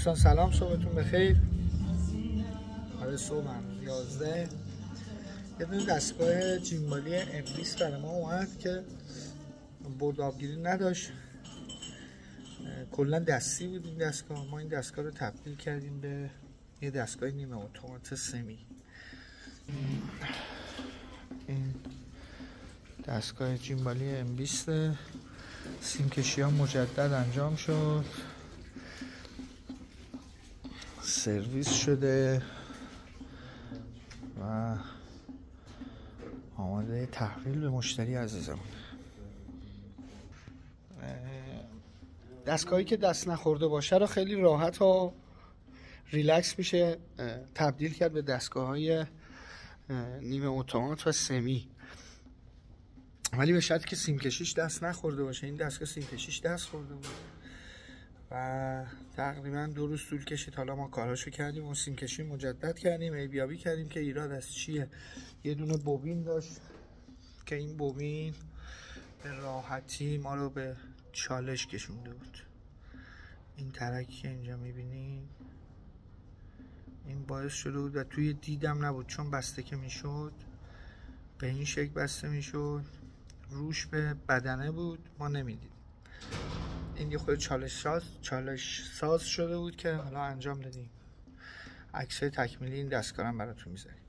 دوستان سلام، صبحتون بخیر. آره صبح هنوز 11. یه دونه دستگاه جیمبالی M20 برای ما اومد که برد آبگیری نداشت، کلا دستی بود این دستگاه. ما این دستگاه رو تبدیل کردیم به یه دستگاه نیمه اتومات سمی. این دستگاه جیمبالی M20 سیم کشی ها مجدد انجام شد، سرویس شده و آماده تحویل به مشتری عزیزمون. دستگاهی که دست نخورده باشه رو خیلی راحت و ریلکس میشه تبدیل کرد به دستگاه‌های نیمه اتومات و سمی، ولی به شرطی که سیم کشیش دست نخورده باشه. این دستگاه سیم کشیش دست خورده بود و تقریبا 2 روز طول کشید. حالا ما کاراشو کردیم و سیم کشی مجدد کردیم، ایبیابی کردیم که ایراد از چیه. یه دونه بوبین داشت که این بوبین به راحتی ما رو به چالش کشونده بود. این ترکی که اینجا میبینید این باعث شده بود و توی دیدم نبود، چون بسته که میشد به این شکل بسته میشد، روش به بدنه بود، ما نمیدید. این یه خود چالش ساز شده بود که حالا انجام دادیم. عکسای تکمیلی این دستگاه هم براتون میذاریم.